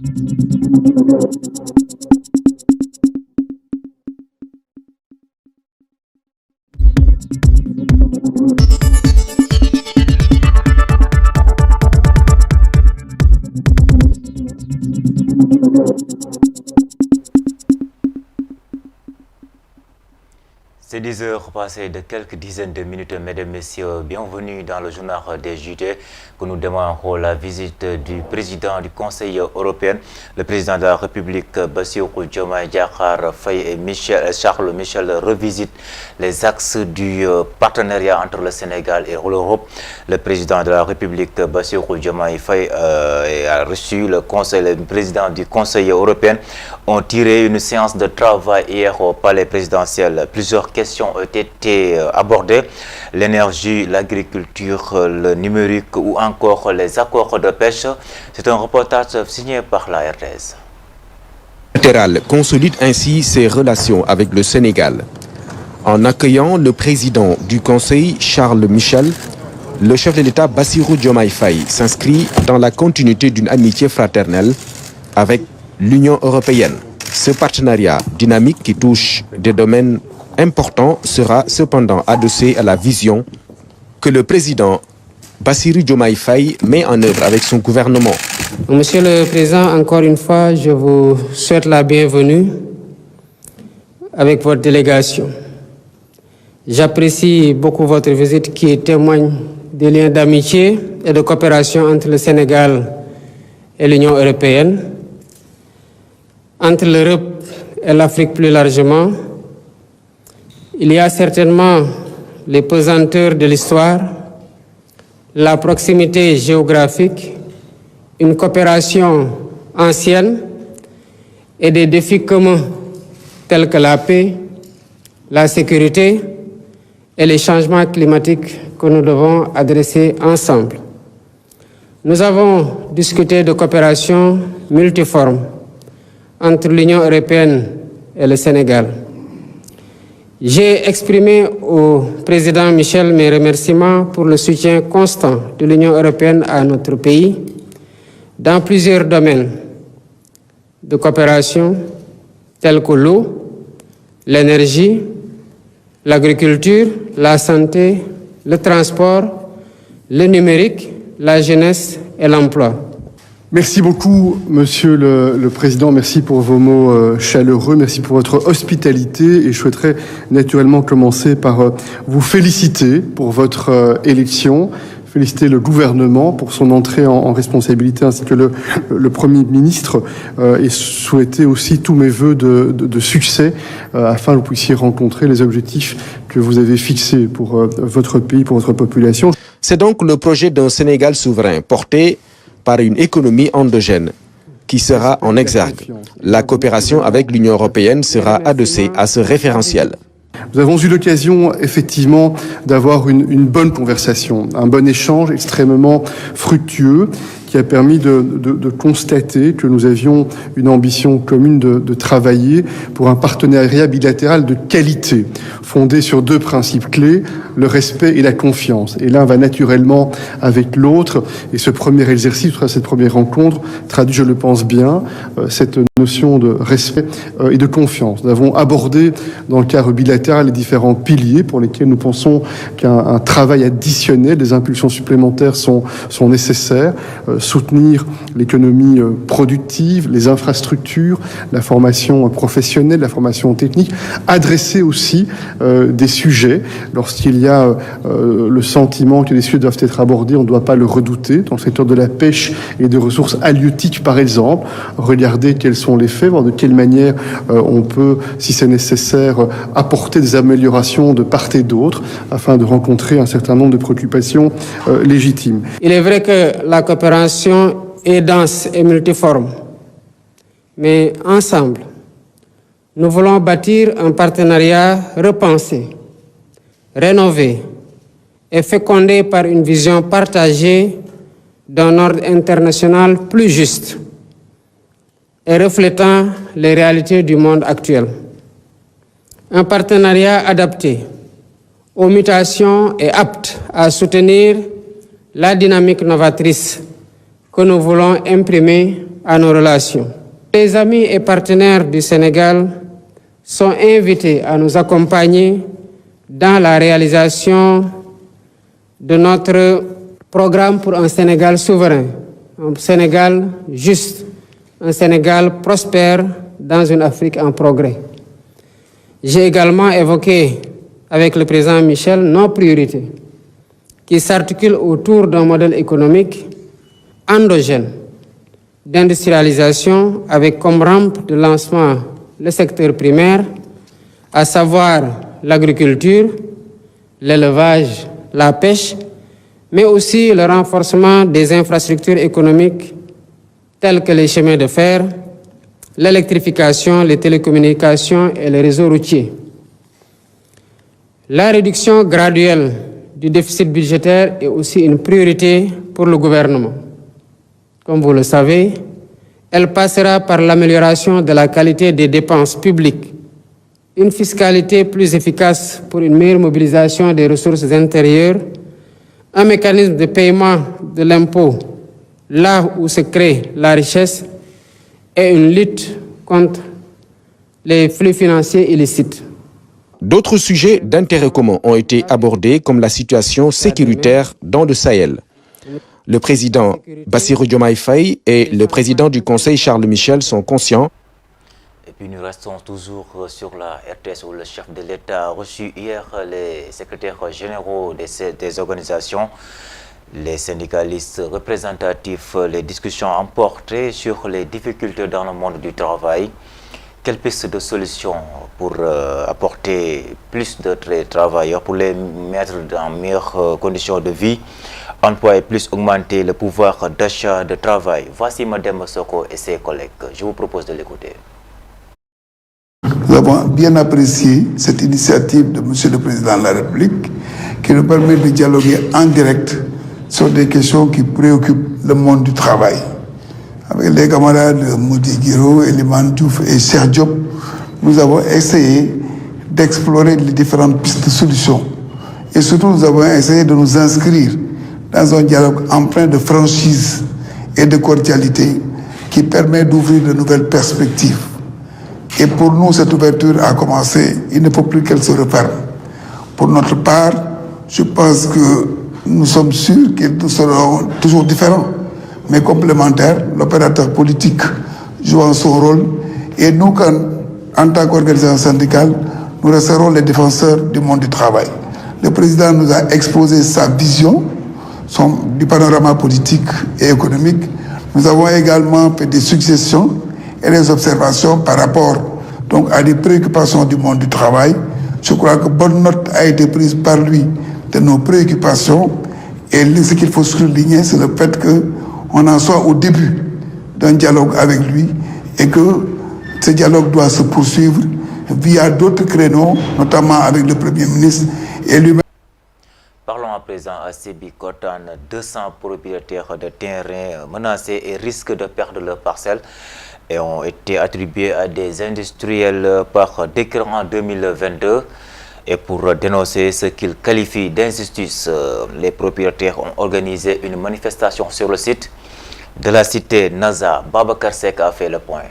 C'est 10 heures passées de quelques dizaines de minutes, mesdames, messieurs. Bienvenue dans le journal des JT que nous démarrons la visite du président du Conseil européen, le président de la République, Bassirou Diomaye Diakhar Faye et Charles Michel revisitent les axes du partenariat entre le Sénégal et l'Europe. Le président de la République, Bassirou Diomaye Faye, a reçu le président du Conseil européen, ont tiré une séance de travail hier au palais présidentiel. Plusieurs questions ont été abordées, l'énergie, l'agriculture, le numérique ou encore les accords de pêche. C'est un reportage signé par la RTS. Le bilatéral consolide ainsi ses relations avec le Sénégal. En accueillant le président du Conseil, Charles Michel, le chef de l'État Bassirou Diomaye Faye s'inscrit dans la continuité d'une amitié fraternelle avec l'Union européenne. Ce partenariat dynamique qui touche des domaines importants sera cependant adossé à la vision que le président Bassirou Diomaye Faye met en œuvre avec son gouvernement. Monsieur le Président, encore une fois, je vous souhaite la bienvenue avec votre délégation. J'apprécie beaucoup votre visite qui témoigne des liens d'amitié et de coopération entre le Sénégal et l'Union européenne, entre l'Europe et l'Afrique plus largement. Il y a certainement les pesanteurs de l'histoire, la proximité géographique, une coopération ancienne et des défis communs tels que la paix, la sécurité et les changements climatiques que nous devons adresser ensemble. Nous avons discuté de coopération multiforme entre l'Union européenne et le Sénégal. J'ai exprimé au président Michel mes remerciements pour le soutien constant de l'Union européenne à notre pays dans plusieurs domaines de coopération tels que l'eau, l'énergie, l'agriculture, la santé, le transport, le numérique, la jeunesse et l'emploi. Merci beaucoup, Monsieur le Président. Merci pour vos mots chaleureux. Merci pour votre hospitalité. Et je souhaiterais naturellement commencer par vous féliciter pour votre élection. Féliciter le gouvernement pour son entrée en responsabilité ainsi que le Premier ministre et souhaiter aussi tous mes vœux de succès afin que vous puissiez rencontrer les objectifs que vous avez fixés pour votre pays, pour votre population. C'est donc le projet d'un Sénégal souverain porté par une économie endogène qui sera en exergue. La coopération avec l'Union européenne sera adossée à ce référentiel. Nous avons eu l'occasion, effectivement, d'avoir une bonne conversation, un bon échange extrêmement fructueux qui a permis de constater que nous avions une ambition commune de travailler pour un partenariat bilatéral de qualité, fondé sur deux principes clés, le respect et la confiance. Et l'un va naturellement avec l'autre, et ce premier exercice, cette première rencontre, traduit, je le pense bien, cette notion de respect et de confiance. Nous avons abordé dans le cadre bilatéral les différents piliers pour lesquels nous pensons qu'un travail additionnel, des impulsions supplémentaires sont nécessaires. Soutenir l'économie productive, les infrastructures, la formation professionnelle, la formation technique, adresser aussi des sujets. Lorsqu'il y a le sentiment que les sujets doivent être abordés, on ne doit pas le redouter. Dans le secteur de la pêche et des ressources halieutiques, par exemple, regarder quels sont les faits, voir de quelle manière on peut, si c'est nécessaire, apporter des améliorations de part et d'autre afin de rencontrer un certain nombre de préoccupations légitimes. Il est vrai que la coopération est dense et multiforme, mais ensemble, nous voulons bâtir un partenariat repensé, rénové et fécondé par une vision partagée d'un ordre international plus juste et reflétant les réalités du monde actuel. Un partenariat adapté aux mutations et apte à soutenir la dynamique novatrice que nous voulons imprimer à nos relations. Les amis et partenaires du Sénégal sont invités à nous accompagner dans la réalisation de notre programme pour un Sénégal souverain, un Sénégal juste, un Sénégal prospère dans une Afrique en progrès. J'ai également évoqué avec le président Michel nos priorités qui s'articulent autour d'un modèle économique endogène d'industrialisation avec comme rampe de lancement le secteur primaire, à savoir l'agriculture, l'élevage, la pêche, mais aussi le renforcement des infrastructures économiques telles que les chemins de fer, l'électrification, les télécommunications et les réseaux routiers. La réduction graduelle du déficit budgétaire est aussi une priorité pour le gouvernement. Comme vous le savez, elle passera par l'amélioration de la qualité des dépenses publiques, une fiscalité plus efficace pour une meilleure mobilisation des ressources intérieures, un mécanisme de paiement de l'impôt là où se crée la richesse et une lutte contre les flux financiers illicites. D'autres sujets d'intérêt commun ont été abordés comme la situation sécuritaire dans le Sahel. Le président Bassirou Diomaye Faye et le président du Conseil Charles Michel sont conscients. Et puis nous restons toujours sur la RTS où le chef de l'État a reçu hier les secrétaires généraux des organisations, les syndicalistes représentatifs. Les discussions ont porté sur les difficultés dans le monde du travail. Quelles pistes de solutions pour apporter plus de travailleurs, pour les mettre dans meilleures conditions de vie, emploi et plus augmenter le pouvoir d'achat de travail? Voici Madame Soko et ses collègues. Je vous propose de l'écouter. Nous avons bien apprécié cette initiative de M. le Président de la République qui nous permet de dialoguer en direct sur des questions qui préoccupent le monde du travail. Avec les camarades Moudi Guiro, Eliman Diouf et Cheikh Diop, nous avons essayé d'explorer les différentes pistes de solutions. Et surtout, nous avons essayé de nous inscrire dans un dialogue empreint de franchise et de cordialité qui permet d'ouvrir de nouvelles perspectives. Et pour nous, cette ouverture a commencé, il ne faut plus qu'elle se referme. Pour notre part, je pense que nous sommes sûrs qu'ils seront toujours différents, mais complémentaires, l'opérateur politique jouant son rôle, et nous, en tant qu'organisation syndicale, nous resterons les défenseurs du monde du travail. Le président nous a exposé sa vision du panorama politique et économique. Nous avons également fait des suggestions et des observations par rapport donc, à des préoccupations du monde du travail. Je crois que bonne note a été prise par lui de nos préoccupations, et ce qu'il faut souligner, c'est le fait qu'on en soit au début d'un dialogue avec lui et que ce dialogue doit se poursuivre via d'autres créneaux, notamment avec le Premier ministre et lui-même. Parlons à présent à Sébikotane. 200 propriétaires de terrains menacés et risquent de perdre leurs parcelles et ont été attribués à des industriels par décret en 2022. Et pour dénoncer ce qu'ils qualifient d'injustice, les propriétaires ont organisé une manifestation sur le site de la cité Naza. Babacar Sek a fait le point.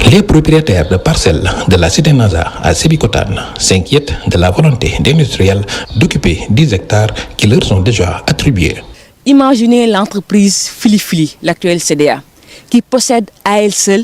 Les propriétaires de parcelles de la cité Naza à Sébikotane s'inquiètent de la volonté des industriels d'occuper 10 hectares qui leur sont déjà attribués. Imaginez l'entreprise Filifili, l'actuelle CDA, qui possède à elle seule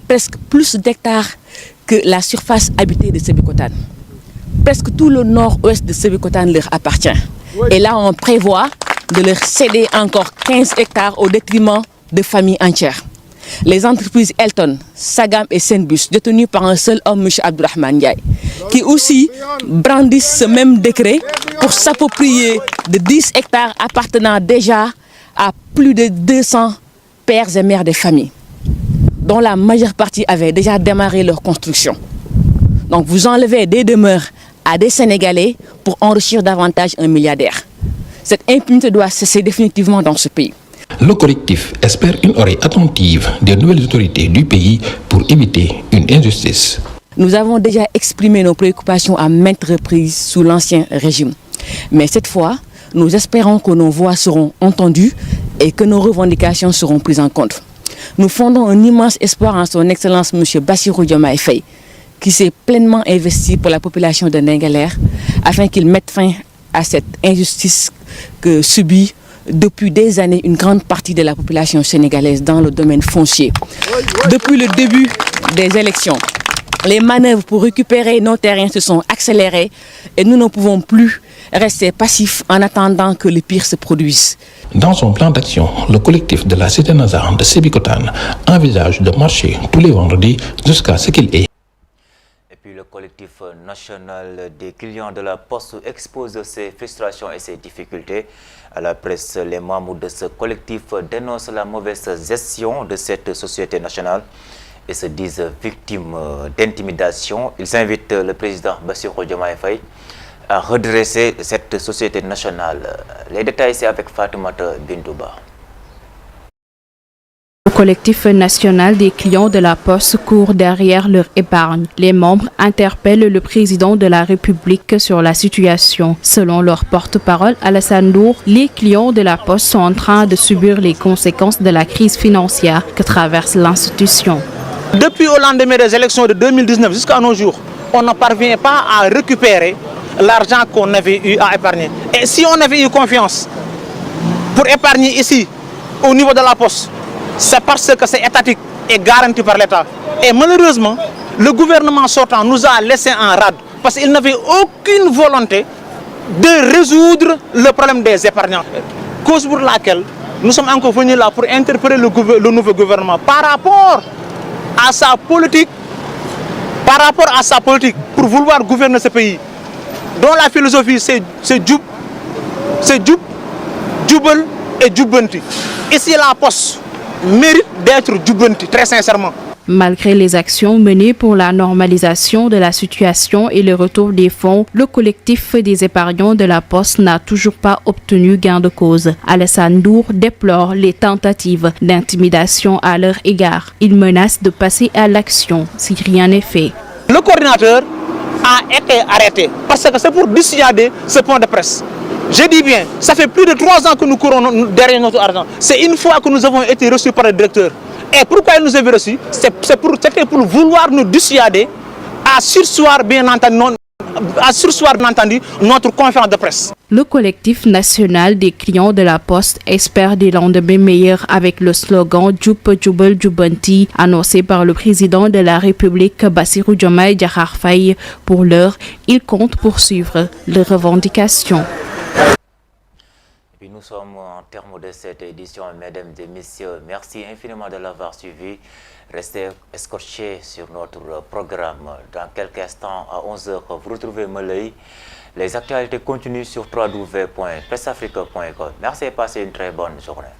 presque plus d'hectares que la surface habitée de Sébikotane. Presque tout le nord-ouest de Sébikotane leur appartient. Et là, on prévoit de leur céder encore 15 hectares au détriment de familles entières. Les entreprises Elton, Sagam et Senbus, détenues par un seul homme, M. Abdourahmane Ndiaye, qui aussi brandissent ce même décret pour s'approprier de 10 hectares appartenant déjà à plus de 200 pères et mères des familles, dont la majeure partie avait déjà démarré leur construction. Donc vous enlevez des demeures à des Sénégalais pour enrichir davantage un milliardaire. Cette impunité doit cesser définitivement dans ce pays. Le collectif espère une oreille attentive des nouvelles autorités du pays pour éviter une injustice. Nous avons déjà exprimé nos préoccupations à maintes reprises sous l'ancien régime. Mais cette fois, nous espérons que nos voix seront entendues et que nos revendications seront prises en compte. Nous fondons un immense espoir en son Excellence M. Bassirou Diomaye Faye, qui s'est pleinement investi pour la population de Ndingler afin qu'il mette fin à cette injustice que subit depuis des années une grande partie de la population sénégalaise dans le domaine foncier. Depuis le début des élections, les manœuvres pour récupérer nos terrains se sont accélérées et nous ne pouvons plus rester passifs en attendant que le pire se produise. Dans son plan d'action, le collectif de la Cité Nazar de Sébikotane envisage de marcher tous les vendredis jusqu'à ce qu'il ait. Et puis le collectif national des clients de la Poste expose ses frustrations et ses difficultés. À la presse, les membres de ce collectif dénoncent la mauvaise gestion de cette société nationale et se disent victimes d'intimidation. Ils invitent le président Bassirou Diomaye Faye à redresser cette société nationale. Les détails, c'est avec Fatoumata Bintouba. Le collectif national des clients de la Poste court derrière leur épargne. Les membres interpellent le président de la République sur la situation. Selon leur porte-parole Alassane Ndour, les clients de la Poste sont en train de subir les conséquences de la crise financière que traverse l'institution. Depuis au lendemain des élections de 2019 jusqu'à nos jours, on ne parvient pas à récupérer l'argent qu'on avait eu à épargner. Et si on avait eu confiance pour épargner ici, au niveau de la Poste, c'est parce que c'est étatique et garanti par l'État. Et malheureusement, le gouvernement sortant nous a laissé en rade parce qu'il n'avait aucune volonté de résoudre le problème des épargnants. Cause pour laquelle nous sommes encore venus là pour interpeller le nouveau gouvernement par rapport à sa politique, pour vouloir gouverner ce pays, dont la philosophie c'est Djoub, Djoubel et Djoubanti. Ici la Poste mérite d'être Djoubanti, très sincèrement. Malgré les actions menées pour la normalisation de la situation et le retour des fonds, le collectif des épargnants de la Poste n'a toujours pas obtenu gain de cause. Alassane Ndour déplore les tentatives d'intimidation à leur égard. Il menace de passer à l'action si rien n'est fait. Le coordinateur a été arrêté parce que c'est pour dissuader ce point de presse. Je dis bien, ça fait plus de 3 ans que nous courons derrière notre argent. C'est une fois que nous avons été reçus par le directeur. Et pourquoi il nous avait reçus? C'était pour vouloir nous dissuader à surseoir, bien entendu, notre conférence de presse. Le collectif national des clients de la Poste espère des lendemains meilleurs avec le slogan Djoub Djoubel Djoubanti annoncé par le président de la République Bassirou Diomaye Diakhar Faye. Pour l'heure, il compte poursuivre les revendications. Nous sommes en terme de cette édition, mesdames et messieurs. Merci infiniment de l'avoir suivi. Restez escorchés sur notre programme. Dans quelques instants, à 11h, vous retrouvez Melei. Les actualités continuent sur www.presseafrica.com. Merci et passez une très bonne journée.